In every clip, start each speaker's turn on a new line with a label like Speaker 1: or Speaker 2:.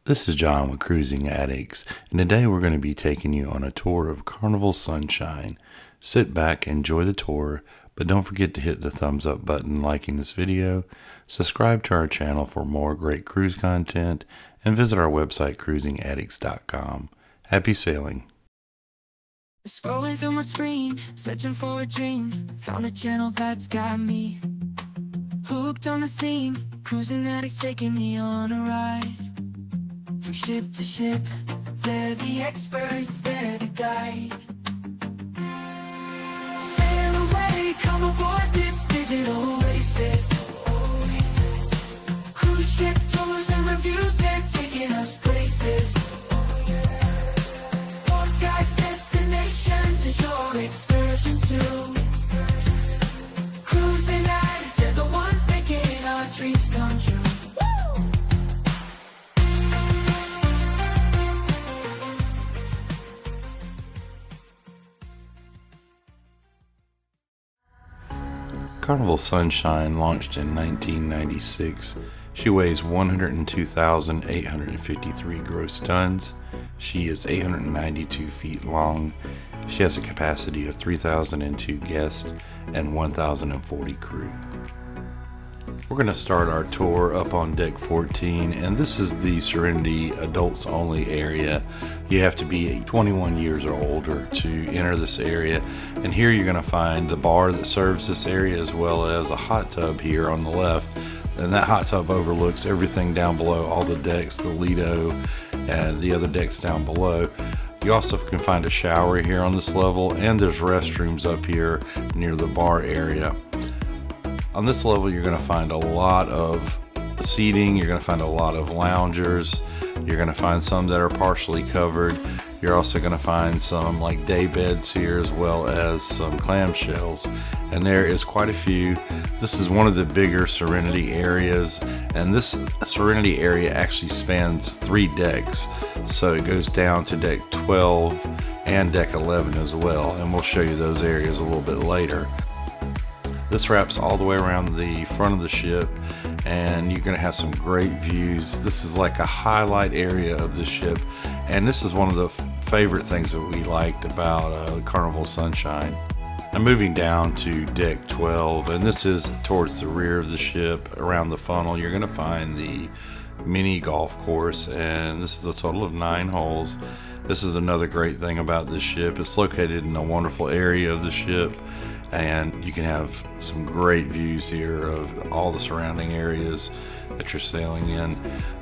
Speaker 1: This is John with Cruising Addicts, and today we're going to be taking you on a tour of Carnival Sunshine. Sit back, enjoy the tour, but don't forget to hit the thumbs up button liking this video, subscribe to our channel for more great cruise content, and visit our website cruisingaddicts.com. Happy sailing!
Speaker 2: Scrolling through my screen, searching for a dream. Found a channel that's got me hooked on the scene. Cruising Addicts taking me on a ride. From ship to ship, they're the experts, they're the guide. Sail away, come aboard this digital oasis. Cruise ship tours and reviews, they're taking us places. Port guides, destinations, and shore excursions too. Cruising Addicts, they're the ones making our dreams come true.
Speaker 1: Carnival Sunshine launched in 1996. She weighs 102,853 gross tons. She is 892 feet long. She has a capacity of 3,002 guests and 1,040 crew. We're going to start our tour up on deck 14, and this is the Serenity adults only area. You have to be 21 years or older to enter this area, and here you're going to find the bar that serves this area as well as a hot tub here on the left, and that hot tub overlooks everything down below, all the decks, the Lido and the other decks down below. You also can find a shower here on this level, and there's restrooms up here near the bar area. On this level, you're going to find a lot of seating, you're going to find a lot of loungers, you're going to find some that are partially covered. You're also going to find some like day beds here as well as some clamshells, and there is quite a few. This is one of the bigger Serenity areas, and this Serenity area actually spans 3 decks, so it goes down to deck 12 and deck 11 as well, and we'll show you those areas a little bit later. This wraps all the way around the front of the ship, and you're going to have some great views. This is like a highlight area of the ship, and this is one of the favorite things that we liked about Carnival Sunshine. I'm moving down to deck 12, and this is towards the rear of the ship. Around the funnel, you're going to find the mini golf course, and this is a total of 9 holes. This is another great thing about this ship. It's located in a wonderful area of the ship, and you can have some great views here of all the surrounding areas that you're sailing in.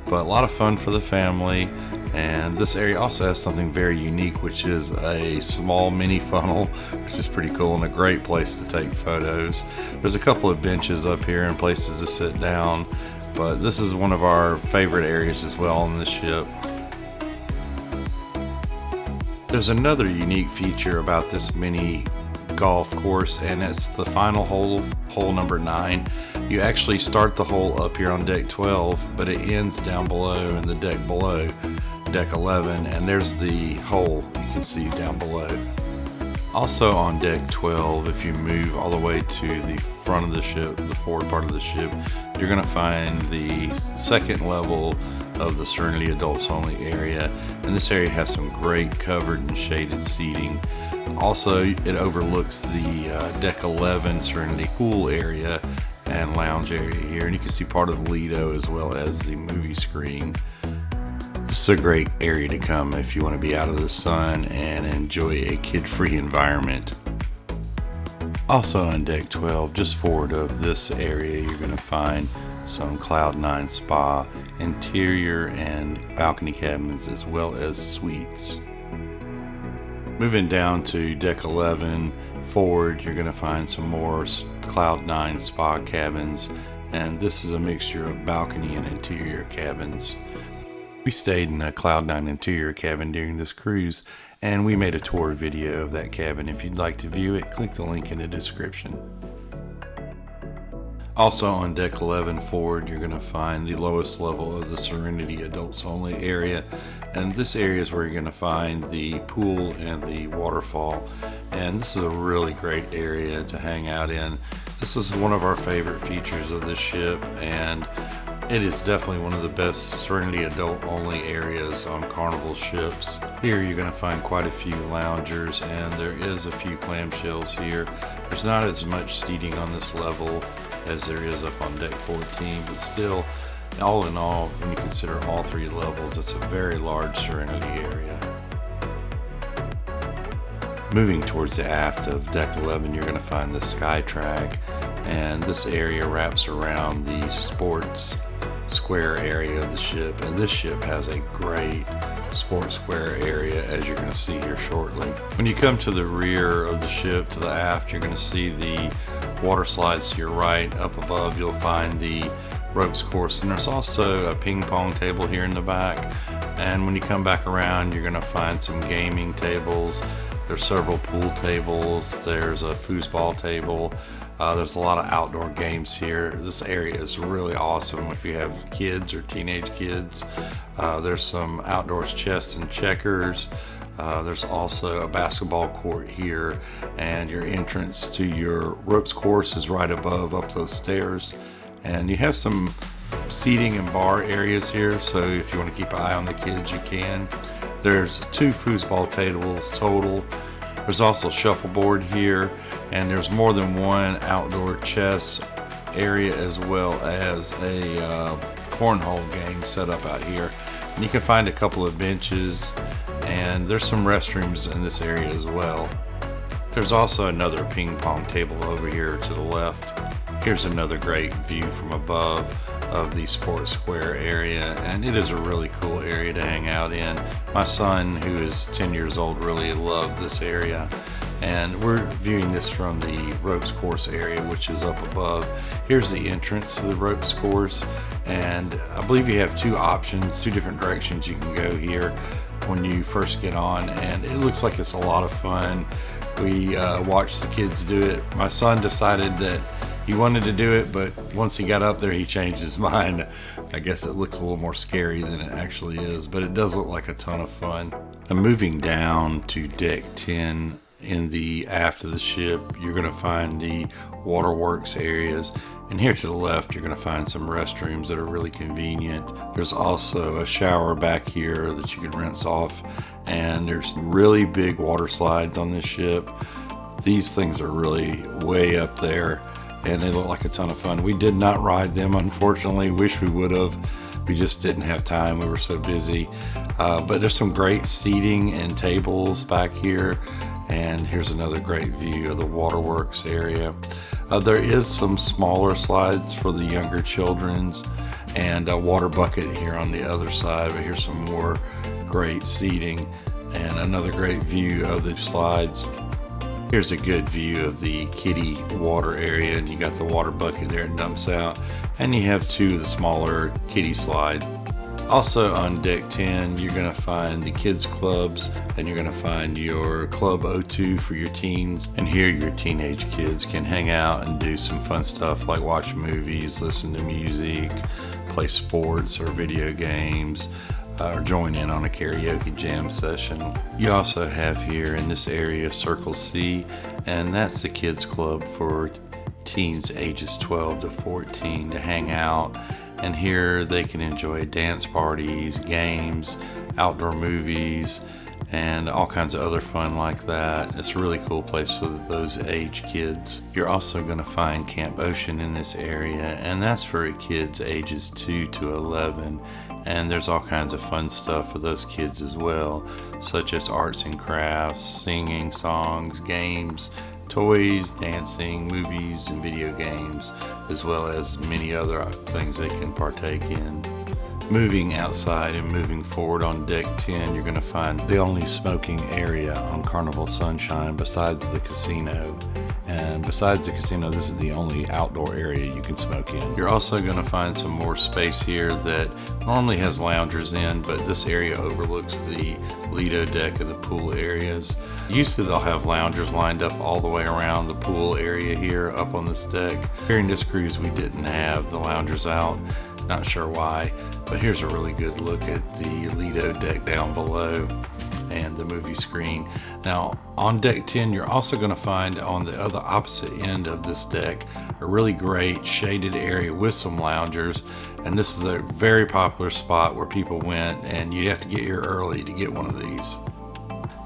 Speaker 1: But a lot of fun for the family, and this area also has something very unique, which is a small mini funnel, which is pretty cool and a great place to take photos. There's a couple of benches up here and places to sit down, but this is one of our favorite areas as well on the ship. There's another unique feature about this mini golf course, and it's the final hole number 9. You actually start the hole up here on deck 12, but it ends down below in the deck below, deck 11, and there's the hole you can see down below. Also on deck 12, if you move all the way to the front of the ship, the forward part of the ship, you're going to find the second level of the Serenity adults only area, and this area has some great covered and shaded seating. Also, it overlooks the deck 11 Serenity pool area and lounge area here, and you can see part of the Lido as well as the movie screen. This is a great area to come if you want to be out of the sun and enjoy a kid-free environment. Also on deck 12, just forward of this area, you're going to find some Cloud9 spa, interior and balcony cabins, as well as suites. Moving down to deck 11 forward, you're going to find some more Cloud9 spa cabins, and this is a mixture of balcony and interior cabins. We stayed in a Cloud9 interior cabin during this cruise, and we made a tour video of that cabin. If you'd like to view it, click the link in the description. Also on deck 11 forward, you're going to find the lowest level of the Serenity adults only area, and this area is where you're going to find the pool and the waterfall, and this is a really great area to hang out in. This is one of our favorite features of this ship, and It is definitely one of the best Serenity adult-only areas on Carnival ships. Here you're going to find quite a few loungers, and there is a few clamshells here. There's not as much seating on this level as there is up on deck 14, but still, all in all, when you consider all three levels, it's a very large Serenity area. Moving towards the aft of deck 11, you're going to find the Skytrack, and this area wraps around the sports square area of the ship, and this ship has a great sports square area, as you're going to see here shortly. When you come to the rear of the ship, to the aft, you're going to see the water slides to your right. Up above you'll find the ropes course, and there's also a ping pong table here in the back. And when you come back around, you're going to find some gaming tables. There's several pool tables, there's a foosball table. There's a lot of outdoor games here. This area is really awesome if you have kids or teenage kids. There's some outdoors chess and checkers. There's also a basketball court here, and your entrance to your ropes course is right above up those stairs. And you have some seating and bar areas here, so if you want to keep an eye on the kids, you can. There's 2 foosball tables total. There's also shuffleboard here, and there's more than one outdoor chess area, as well as a cornhole game set up out here. And you can find a couple of benches, and there's some restrooms in this area as well. There's also another ping pong table over here to the left. Here's another great view from above of the sports square area, and it is a really cool area to hang out in. My son, who is 10 years old, really loved this area, and we're viewing this from the ropes course area, which is up above. Here's the entrance to the ropes course, and I believe you have 2 options, 2 different directions you can go here when you first get on, and it looks like it's a lot of fun. We watched the kids do it. My son decided that he wanted to do it, but once he got up there, he changed his mind. I guess it looks a little more scary than it actually is, but it does look like a ton of fun. I'm moving down to deck 10 in the aft of the ship. You're going to find the waterworks areas, and here to the left, you're going to find some restrooms that are really convenient. There's also a shower back here that you can rinse off, and there's really big water slides on this ship. These things are really way up there, and they look like a ton of fun. We did not ride them, unfortunately. Wish we would have. We just didn't have time. We were so busy. But there's some great seating and tables back here. And here's another great view of the waterworks area. There is some smaller slides for the younger children's, and a water bucket here on the other side. But here's some more great seating and another great view of the slides. Here's a good view of the kiddie water area, and you got the water bucket there and dumps out, and you have 2 of the smaller kiddie slide. Also on deck 10, you're going to find the kids clubs, and you're going to find your Club O2 for your teens, and here your teenage kids can hang out and do some fun stuff like watch movies, listen to music, play sports or video games, or join in on a karaoke jam session. You also have here in this area Circle C, and that's the kids club for teens ages 12 to 14 to hang out, and here they can enjoy dance parties, games, outdoor movies, and all kinds of other fun like that. It's a really cool place for those age kids. You're also going to find Camp Ocean in this area, and that's for kids ages 2 to 11. And there's all kinds of fun stuff for those kids as well, such as arts and crafts, singing, songs, games, toys, dancing, movies, and video games, as well as many other things they can partake in. Moving outside and moving forward on deck 10, you're going to find the only smoking area on Carnival Sunshine besides the casino. And besides the casino, this is the only outdoor area you can smoke in. You're also going to find some more space here that normally has loungers in, but this area overlooks the Lido deck of the pool areas. Usually they'll have loungers lined up all the way around the pool area here up on this deck. During this cruise, we didn't have the loungers out. Not sure why, but here's a really good look at the Lido deck down below and the movie screen. Now on deck 10, you're also going to find on the other opposite end of this deck a really great shaded area with some loungers, and this is a very popular spot where people went, and you have to get here early to get one of these.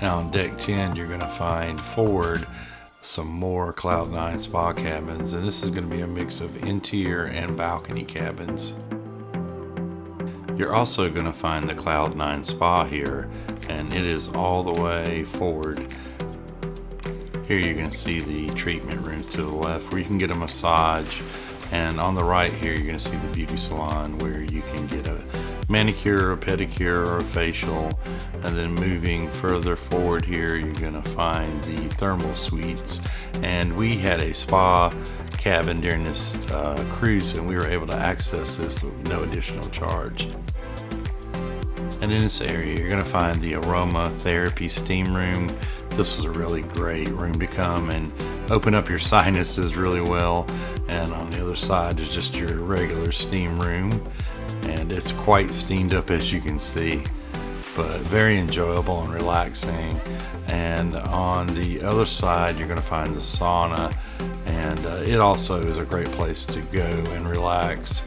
Speaker 1: Now on deck 10 you're going to find forward some more Cloud 9 spa cabins, and this is going to be a mix of interior and balcony cabins. You're also going to find the Cloud 9 spa here, and it is all the way forward. Here you're going to see the treatment rooms to the left where you can get a massage, and on the right here you're going to see the beauty salon where you can get a manicure, a pedicure, or a facial. And then moving further forward here you're going to find the thermal suites, and we had a spa cabin during this cruise, and we were able to access this with no additional charge. And in this area you're going to find the aroma therapy steam room. This is a really great room to come and open up your sinuses really well. And on the other side is just your regular steam room, and it's quite steamed up as you can see, but very enjoyable and relaxing. And on the other side you're going to find the sauna, and it also is a great place to go and relax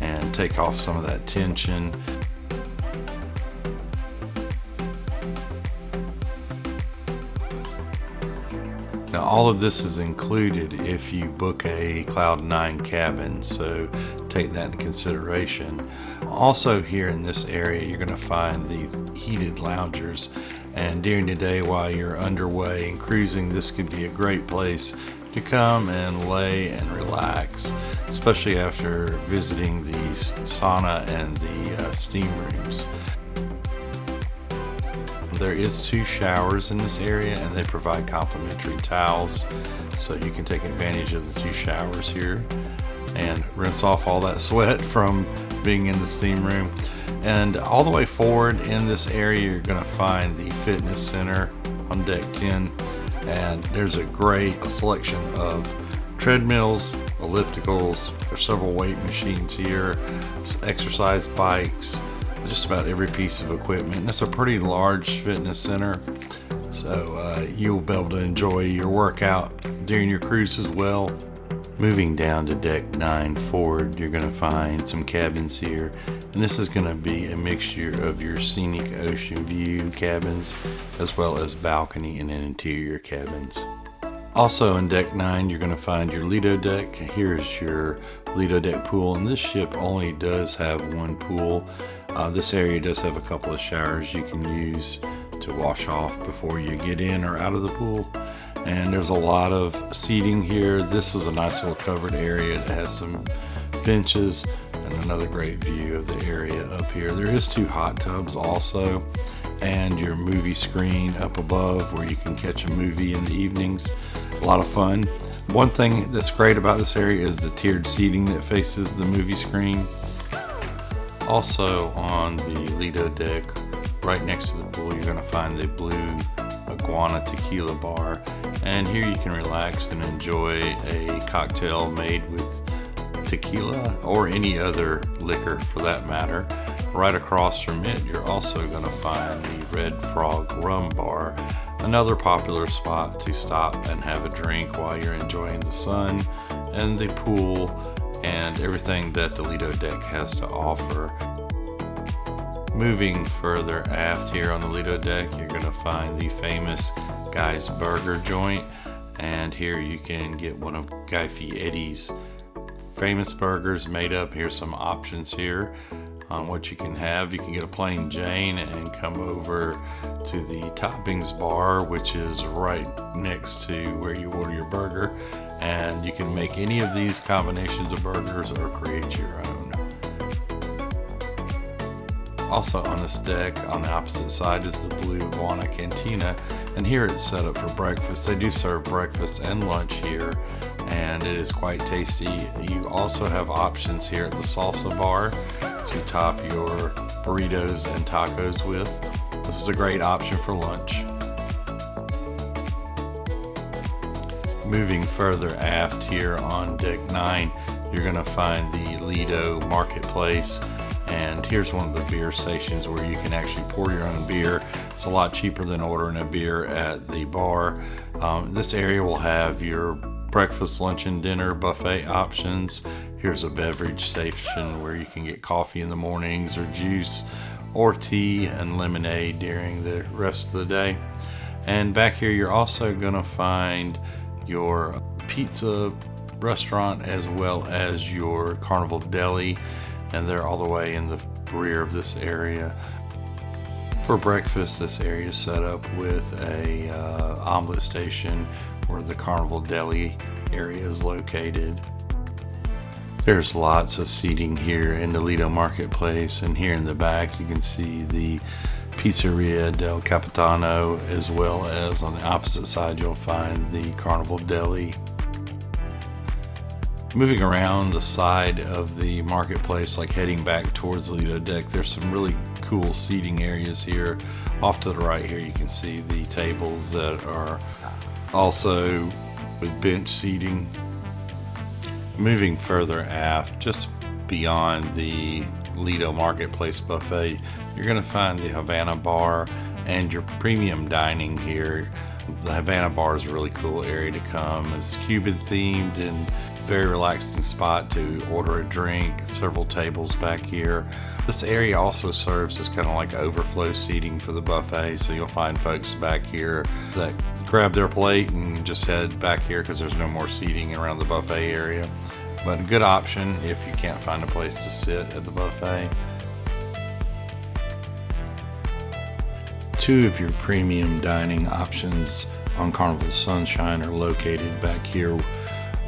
Speaker 1: and take off some of that tension. Now all of this is included if you book a Cloud 9 cabin, so take that into consideration. Also here in this area you're going to find the heated loungers, and during the day while you're underway and cruising, this could be a great place to come and lay and relax, especially after visiting the sauna and the steam rooms. There is 2 showers in this area, and they provide complimentary towels, so you can take advantage of the 2 showers here and rinse off all that sweat from being in the steam room. And all the way forward in this area you're going to find the fitness center on deck 10, and there's a great selection of treadmills, ellipticals, there's several weight machines here, exercise bikes, just about every piece of equipment. And it's a pretty large fitness center, so you'll be able to enjoy your workout during your cruise as well. Moving down to deck 9 forward, you're going to find some cabins here, and this is going to be a mixture of your scenic ocean view cabins as well as balcony and interior cabins. Also on deck 9 you're going to find your Lido deck. Here's your Lido deck pool, and this ship only does have one pool. This area does have a couple of showers you can use to wash off before you get in or out of the pool, and there's a lot of seating here. This is a nice little covered area that has some benches and another great view of the area up here. There is 2 hot tubs also, and your movie screen up above where you can catch a movie in the evenings. A lot of fun. One thing that's great about this area is the tiered seating that faces the movie screen. Also on the Lido deck, right next to the pool, you're going to find the Blue Iguana Tequila Bar, and here you can relax and enjoy a cocktail made with tequila or any other liquor for that matter. Right across from it you're also going to find the Red Frog Rum Bar, another popular spot to stop and have a drink while you're enjoying the sun and the pool and everything that the Lido deck has to offer. Moving further aft here on the Lido deck, you're going to find the famous Guy's Burger joint, and here you can get one of Guy Fieri's famous burgers made up. Here's some options here on what you can have. You can get a plain Jane and come over to the toppings bar, which is right next to where you order your burger, and you can make any of these combinations of burgers or create your own. Also on this deck on the opposite side is the Blue Iguana Cantina, and here it's set up for breakfast. They do serve breakfast and lunch here, and it is quite tasty. You also have options here at the salsa bar to top your burritos and tacos with. This is a great option for lunch. Moving further aft here on deck 9, you're going to find the Lido Marketplace, and here's one of the beer stations where you can actually pour your own beer. It's a lot cheaper than ordering a beer at the bar. This area will have your breakfast, lunch, and dinner buffet options. Here's a beverage station where you can get coffee in the mornings or juice or tea and lemonade during the rest of the day. And back here you're also going to find your pizza restaurant as well as your Carnival Deli, and they're all the way in the rear of this area. For breakfast, this area is set up with a omelet station where the Carnival Deli area is located. There's lots of seating here in the Lido Marketplace, and here in the back you can see the Pizzeria del Capitano, as well as on the opposite side you'll find the Carnival Deli. Moving around the side of the marketplace, like heading back towards the Lido deck, there's some really cool seating areas here. Off to the right here you can see the tables that are also with bench seating. Moving further aft, just beyond the Lido Marketplace buffet, you're going to find the Havana Bar and your premium dining here. The Havana Bar is a really cool area to come. It's Cuban themed and very relaxing spot to order a drink. Several tables back here. This area also serves as kind of like overflow seating for the buffet, so you'll find folks back here that grab their plate and just head back here because there's no more seating around the buffet area. But a good option if you can't find a place to sit at the buffet. Two of your premium dining options on Carnival Sunshine are located back here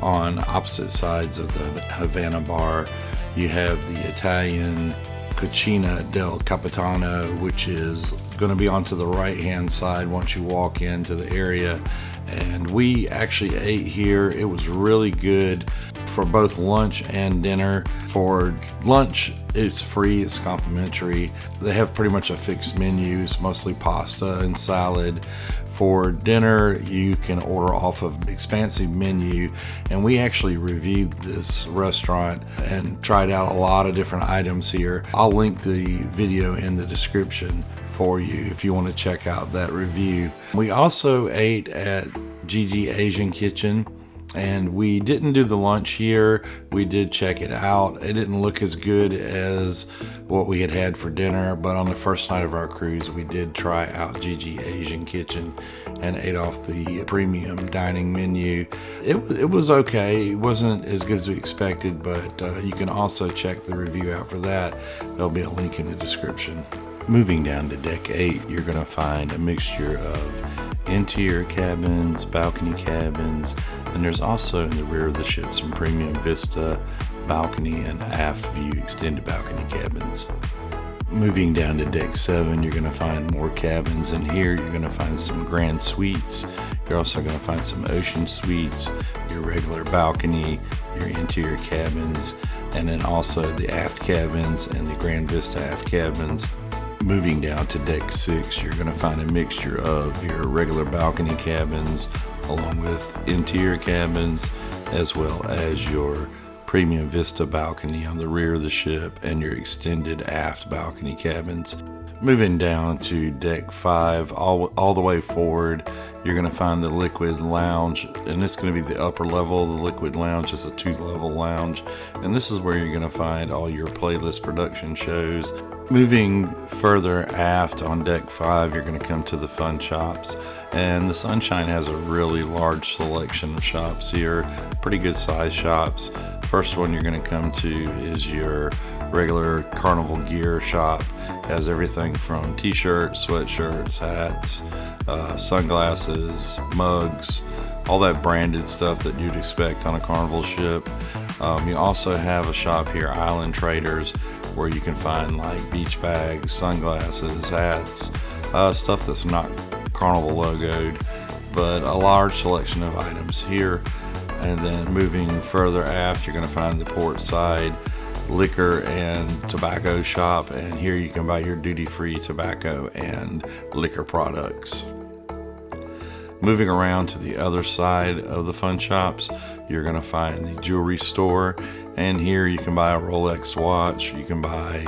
Speaker 1: on opposite sides of the Havana Bar. You have the Italian Cucina del Capitano, which is going to be onto the right hand side once you walk into the area, and we actually ate here. It was really good for both lunch and dinner. For lunch, it's free, it's complimentary. They have pretty much a fixed menu. It's mostly pasta and salad. For dinner, you can order off of an expansive menu, and we actually reviewed this restaurant and tried out a lot of different items here. I'll link the video in the description for you if you want to check out that review. We also ate at Gigi Asian Kitchen, and we didn't do the lunch here. We did check it out. It didn't look as good as what we had for dinner, but on the first night of our cruise we did try out Gigi Asian Kitchen and ate off the premium dining menu. It was okay. It wasn't as good as we expected, but you can also check the review out for that. There'll be a link in the description. Moving down to deck 8, you're going to find a mixture of interior cabins, balcony cabins, and there's also in the rear of the ship some premium vista, balcony, and aft view extended balcony cabins. Moving down to deck 7, you're going to find more cabins, and here you're going to find some grand suites. You're also going to find some ocean suites, your regular balcony, your interior cabins, and then also the aft cabins and the Grand Vista aft cabins. Moving down to deck 6, you're going to find a mixture of your regular balcony cabins along with interior cabins, as well as your premium vista balcony on the rear of the ship and your extended aft balcony cabins. Moving down to deck 5, all the way forward, you're going to find the Liquid Lounge, and it's going to be the upper level. The Liquid Lounge is a 2-level lounge, and this is where you're going to find all your playlist production shows. Moving further aft on deck 5, you're going to come to the fun shops, and the Sunshine has a really large selection of shops here, pretty good size shops. First one you're going to come to is your regular Carnival gear shop. Has everything from t-shirts, sweatshirts, hats, sunglasses, mugs, all that branded stuff that you'd expect on a Carnival ship. You also have a shop here, Island Traders, where you can find like beach bags, sunglasses, hats, stuff that's not Carnival logoed, but a large selection of items here. And then moving further aft, you're going to find the port side liquor and tobacco shop, and here you can buy your duty-free tobacco and liquor products. Moving around to the other side of the fun shops, you're going to find the jewelry store, and here you can buy a Rolex watch, you can buy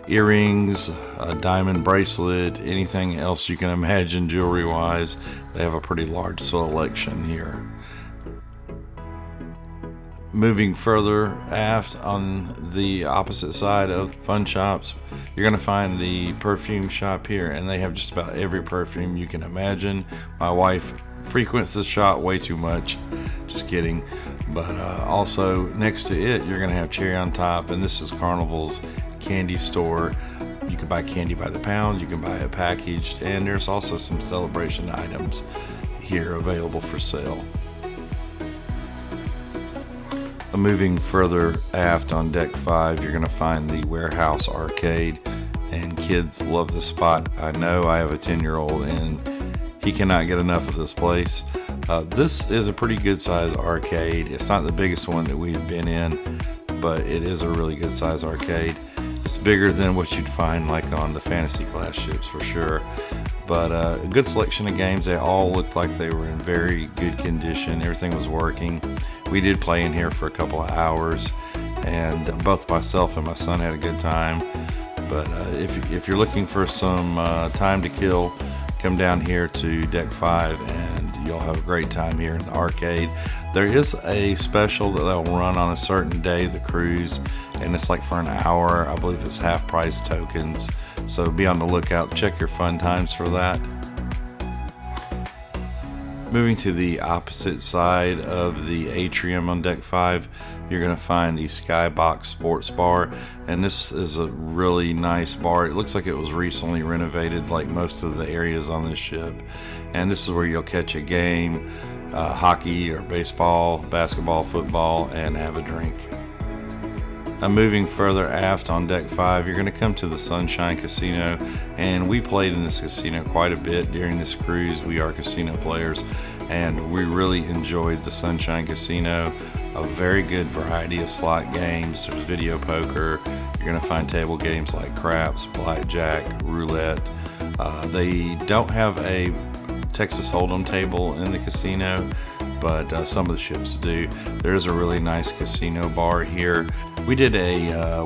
Speaker 1: earrings, a diamond bracelet, anything else you can imagine jewelry wise. They have a pretty large selection here. Moving further aft on the opposite side of Fun Shops, you're going to find the perfume shop here, and they have just about every perfume you can imagine. My wife frequents this shop way too much, just kidding. But also next to it, you're going to have Cherry on Top, and this is Carnival's candy store. You can buy candy by the pound, you can buy it packaged, and there's also some celebration items here available for sale. Moving further aft on deck 5, you're going to find the Warehouse Arcade, and kids love the spot. I know, I have a 10-year-old and he cannot get enough of this place. This is a pretty good size arcade. It's not the biggest one that we've been in, but it is a really good size arcade. It's bigger than what you'd find like on the fantasy class ships for sure. But a good selection of games. They all looked like they were in very good condition. Everything was working. We did play in here for a couple of hours, and both myself and my son had a good time. But if you're looking for some time to kill, come down here to deck 5 and you'll have a great time here in the arcade. There is a special that they'll run on a certain day of the cruise, and it's like for an hour. I believe it's half price tokens, so be on the lookout. Check your fun times for that. Moving to the opposite side of the atrium on deck 5, you're going to find the Skybox Sports Bar, and this is a really nice bar. It looks like it was recently renovated like most of the areas on this ship, and this is where you'll catch a game, hockey or baseball, basketball, football, and have a drink. Moving further aft on deck 5, you're going to come to the Sunshine Casino, and we played in this casino quite a bit during this cruise. We are casino players, and we really enjoyed the Sunshine Casino. A very good variety of slot games. There's video poker. You're going to find table games like craps, blackjack, roulette. They don't have a Texas Hold'em table in the casino, but some of the ships do. There's a really nice casino bar here. We did a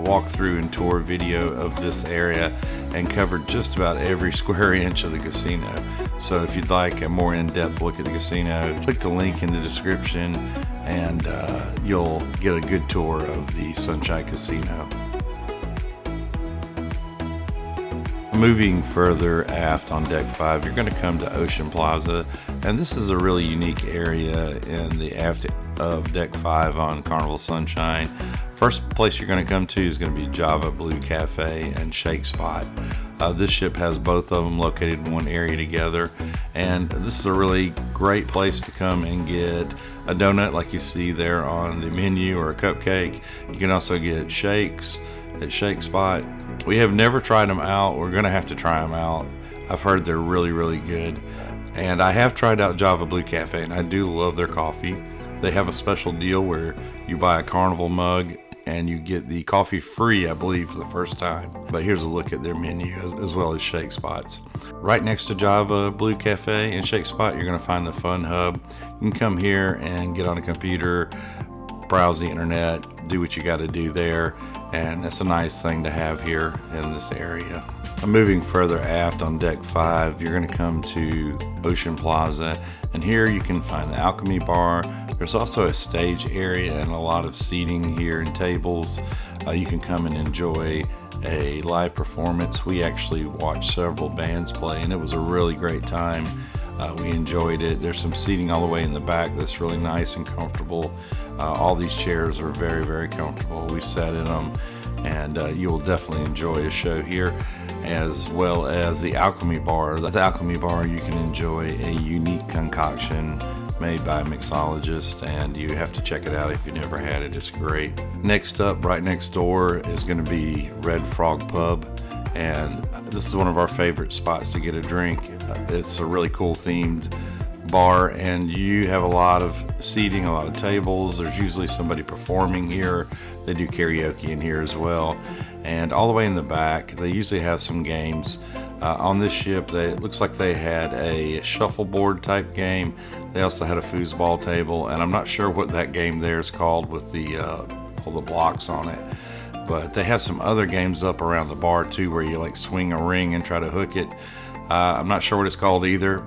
Speaker 1: walkthrough and tour video of this area and covered just about every square inch of the casino. So if you'd like a more in-depth look at the casino, click the link in the description and you'll get a good tour of the Sunshine Casino. Moving further aft on deck 5, you're going to come to Ocean Plaza, and this is a really unique area in the aft of deck 5 on Carnival Sunshine. First place you're going to come to is going to be Java Blue Cafe and Shake Spot. This ship has both of them located in one area together, and this is a really great place to come and get a donut like you see there on the menu, or a cupcake. You can also get shakes at Shake Spot. We have never tried them out. We're going to have to try them out. I've heard they're really, really good. And I have tried out Java Blue Cafe, and I do love their coffee. They have a special deal where you buy a Carnival mug and you get the coffee free, I believe, for the first time. But here's a look at their menu as well as Shake Spots. Right next to Java Blue Cafe and Shake Spot, you're going to find the Fun Hub. You can come here and get on a computer, browse the internet, do what you got to do there, and it's a nice thing to have here in this area. Moving further aft on deck 5, you're going to come to Ocean Plaza, and here you can find the Alchemy Bar. There's also a stage area and a lot of seating here and tables. You can come and enjoy a live performance. We actually watched several bands play, and it was a really great time. We enjoyed it. There's some seating all the way in the back that's really nice and comfortable. All these chairs are very, very comfortable. We sat in them, and you will definitely enjoy a show here, as well as the Alchemy Bar. At the Alchemy Bar, you can enjoy a unique concoction made by a mixologist, and you have to check it out if you never had it. It's great. Next up, right next door, is going to be Red Frog Pub, and this is one of our favorite spots to get a drink. It's a really cool themed bar, and you have a lot of seating, a lot of tables. There's usually somebody performing here. They do karaoke in here as well. And all the way in the back, they usually have some games. On this ship, it looks like they had a shuffleboard type game. They also had a foosball table, and I'm not sure what that game there is called with the all the blocks on it. But they have some other games up around the bar too, where you like swing a ring and try to hook it. I'm not sure what it's called either.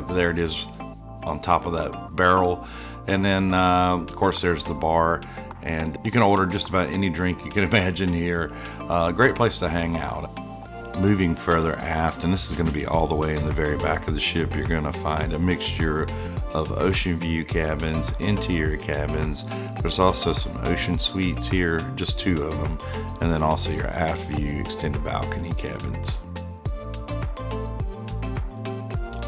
Speaker 1: There it is on top of that barrel. And then of course there's the bar, and you can order just about any drink you can imagine here. Great place to hang out. Moving further aft, and this is going to be all the way in the very back of the ship, you're going to find a mixture of ocean view cabins, interior cabins. There's also some ocean suites here, just 2 of them, and then also your aft view extended balcony cabins.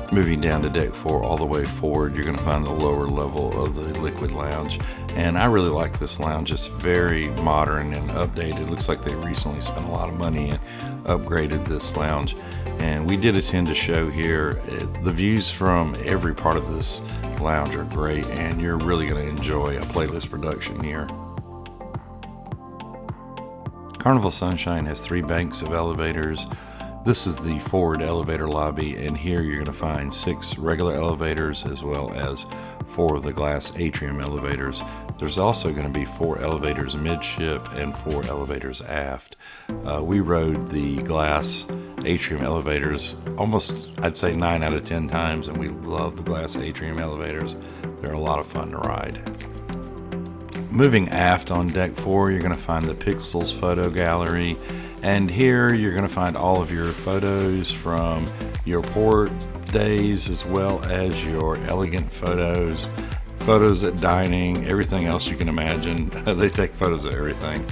Speaker 1: Moving down to deck 4 all the way forward, you're going to find the lower level of the Liquid Lounge, and I really like this lounge. It's very modern and updated. It looks like they recently spent a lot of money and upgraded this lounge, and we did attend a show here. The views from every part of this lounge are great, and you're really going to enjoy a playlist production here. Carnival Sunshine has 3 banks of elevators. This is the forward elevator lobby, and here you're going to find 6 regular elevators as well as 4 of the glass atrium elevators. There's also going to be 4 elevators midship and 4 elevators aft. We rode the glass atrium elevators almost, I'd say 9 out of 10 times, and we love the glass atrium elevators. They're a lot of fun to ride. Moving aft on deck 4, you're going to find the Pixels photo gallery, and here you're going to find all of your photos from your port days as well as your elegant photos at dining, everything else you can imagine. They take photos of everything.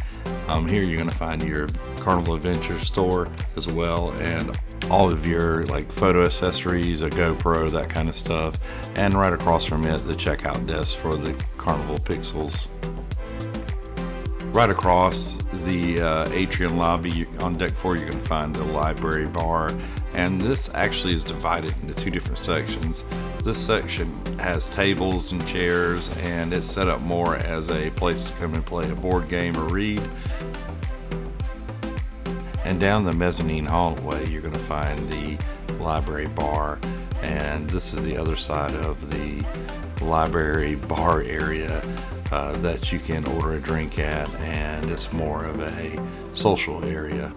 Speaker 1: Here you're going to find your Carnival Adventure store as well, and all of your like photo accessories, a GoPro, that kind of stuff, and right across from it the checkout desk for the Carnival Pixels. Right across the atrium lobby on deck 4, you're going to find the library bar, and this actually is divided into 2 different sections. This section has tables and chairs, and it's set up more as a place to come and play a board game or read. And down the mezzanine hallway, you're going to find the library bar, and this is the other side of the library bar area that you can order a drink at, and it's more of a social area.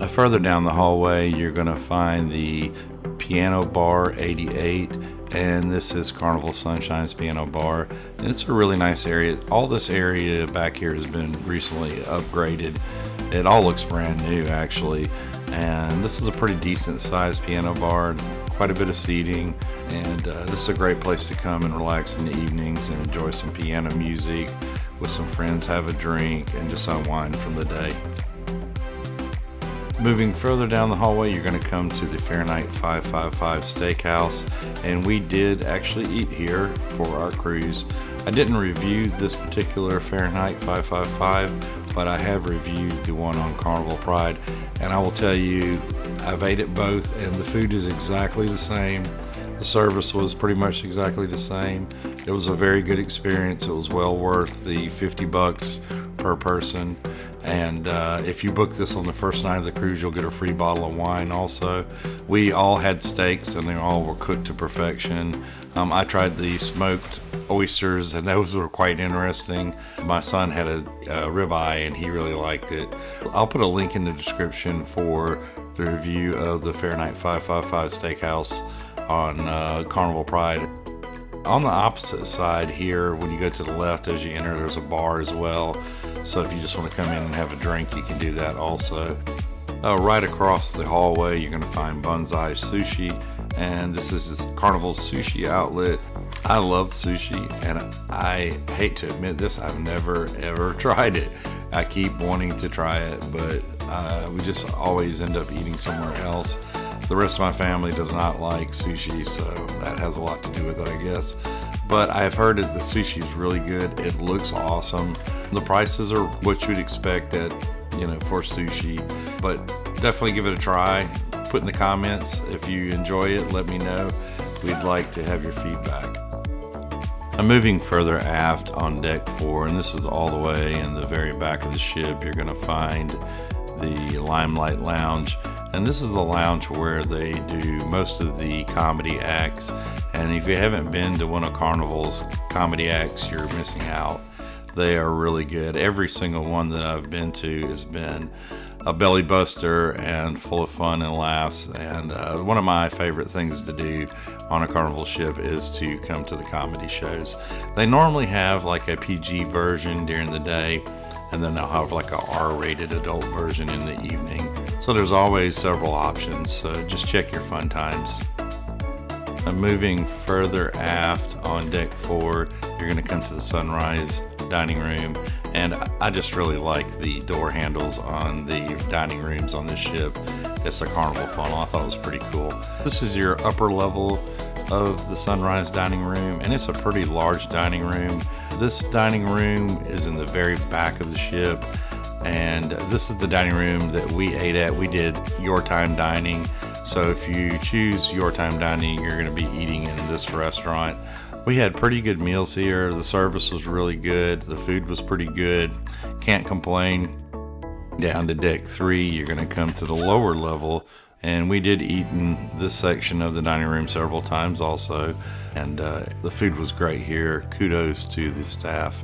Speaker 1: Further down the hallway, you're going to find the Piano Bar 88, and this is Carnival Sunshine's Piano Bar. And it's a really nice area. All this area back here has been recently upgraded. It all looks brand new actually, and this is a pretty decent sized piano bar, quite a bit of seating, and this is a great place to come and relax in the evenings and enjoy some piano music with some friends, have a drink, and just unwind from the day. Moving further down the hallway, you're going to come to the Fahrenheit 555 Steakhouse, and we did actually eat here for our cruise. I didn't review this particular Fahrenheit 555, but I have reviewed the one on Carnival Pride, and I will tell you, I've ate it both, and the food is exactly the same. The service was pretty much exactly the same. It was a very good experience. It was well worth the $50 per person. And if you book this on the first night of the cruise, you'll get a free bottle of wine also. We all had steaks, and they all were cooked to perfection. I tried the smoked oysters, and those were quite interesting. My son had a ribeye, and he really liked it. I'll put a link in the description for the review of the Fahrenheit 555 Steakhouse on Carnival Pride. On the opposite side here, when you go to the left as you enter, there's a bar as well. So if you just want to come in and have a drink, you can do that also. Right across the hallway, you're going to find Banzai Sushi, and this is Carnival's sushi outlet. I love sushi, and I hate to admit this, I've never ever tried it. I keep wanting to try it, but we just always end up eating somewhere else. The rest of my family does not like sushi, so that has a lot to do with it, I guess. But I've heard that the sushi is really good. It looks awesome. The prices are what you'd expect at, for sushi, but definitely give it a try. Put in the comments if you enjoy it. Let me know. We'd like to have your feedback. I'm moving further aft on deck 4, and this is all the way in the very back of the ship. You're going to find the Limelight Lounge, and this is a lounge where they do most of the comedy acts, and if you haven't been to one of Carnival's comedy acts, you're missing out. They are really good. Every single one that I've been to has been a belly buster and full of fun and laughs. And one of my favorite things to do on a Carnival ship is to come to the comedy shows. They normally have like a PG version during the day, and then they'll have like a R-rated adult version in the evening. So there's always several options, so just check your fun times. Moving further aft on deck 4, you're going to come to the Sunrise dining room, and I just really like the door handles on the dining rooms on this ship. It's a Carnival funnel. I thought it was pretty cool. This is your upper level of the Sunrise dining room, and it's a pretty large dining room. This dining room is in the very back of the ship, and this is the dining room that we ate at. We did Your Time Dining. So if you choose Your Time Dining, you're going to be eating in this restaurant. We had pretty good meals here. The service was really good. The food was pretty good. Can't complain. Down to deck 3, you're going to come to the lower level, and we did eat in this section of the dining room several times also. And the food was great here. Kudos to the staff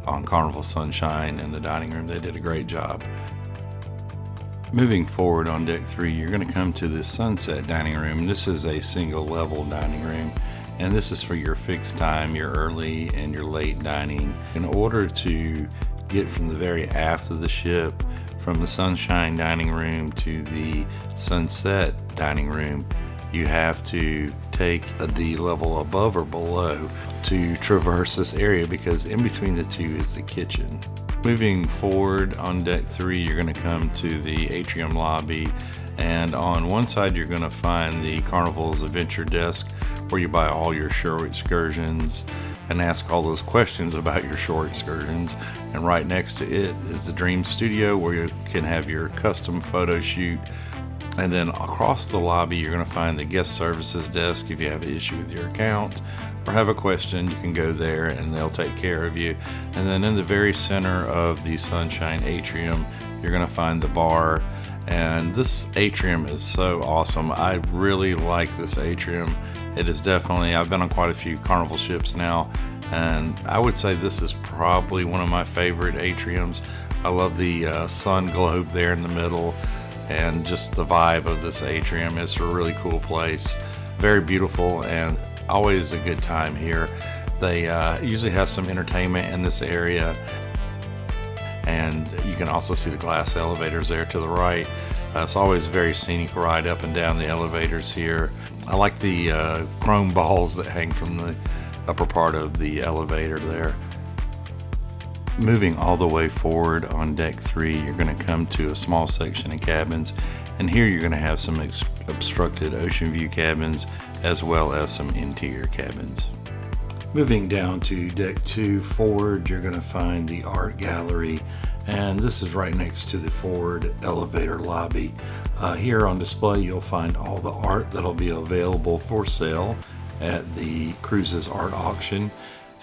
Speaker 1: on Carnival Sunshine and the dining room. They did a great job. Moving forward on deck 3, you're going to come to this Sunset dining room. This is a single level dining room, and this is for your fixed time, your early and your late dining. In order to get from the very aft of the ship, from the Sunshine dining room to the Sunset dining room, you have to take the level above or below to traverse this area, because in between the two is the kitchen. Moving forward on deck 3, you're going to come to the atrium lobby, and on one side you're going to find the Carnival's Adventure Desk, where you buy all your shore excursions and ask all those questions about your shore excursions. And right next to it is the Dream Studio, where you can have your custom photo shoot. And then across the lobby you're going to find the Guest Services Desk. If you have an issue with your account or have a question, you can go there and they'll take care of you. And then in the very center of the Sunshine Atrium, you're going to find the bar. And this atrium is so awesome. I really like this atrium. It is definitely, I've been on quite a few Carnival ships now, and I would say this is probably one of my favorite atriums. I love the sun globe there in the middle, and just the vibe of this atrium. It's a really cool place, very beautiful, and always a good time here. They usually have some entertainment in this area, and you can also see the glass elevators there to the right. It's always a very scenic ride up and down the elevators here. I like the chrome balls that hang from the upper part of the elevator there. Moving all the way forward on deck 3, you're going to come to a small section of cabins, and here you're going to have some obstructed ocean view cabins as well as some interior cabins. Moving down to deck 2 forward, you're going to find the art gallery, and this is right next to the forward elevator lobby. Here on display you'll find all the art that'll be available for sale at the cruises art auction,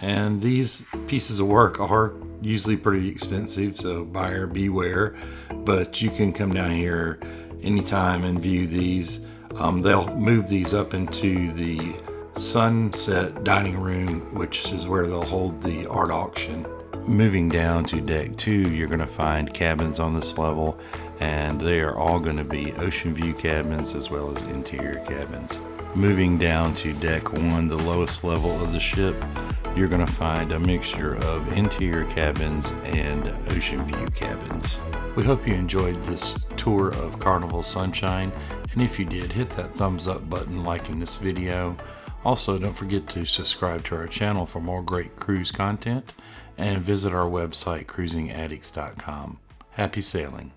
Speaker 1: and these pieces of work are usually pretty expensive, so buyer beware, but you can come down here anytime and view these. They'll move these up into the Sunset dining room, which is where they'll hold the art auction. Moving down to deck 2, you're going to find cabins on this level, and they are all going to be ocean view cabins as well as interior cabins. Moving down to deck 1, the lowest level of the ship, you're going to find a mixture of interior cabins and ocean view cabins. We hope you enjoyed this tour of Carnival Sunshine, and if you did, hit that thumbs up button liking this video. Also, don't forget to subscribe to our channel for more great cruise content, and visit our website cruisingaddicts.com. Happy sailing.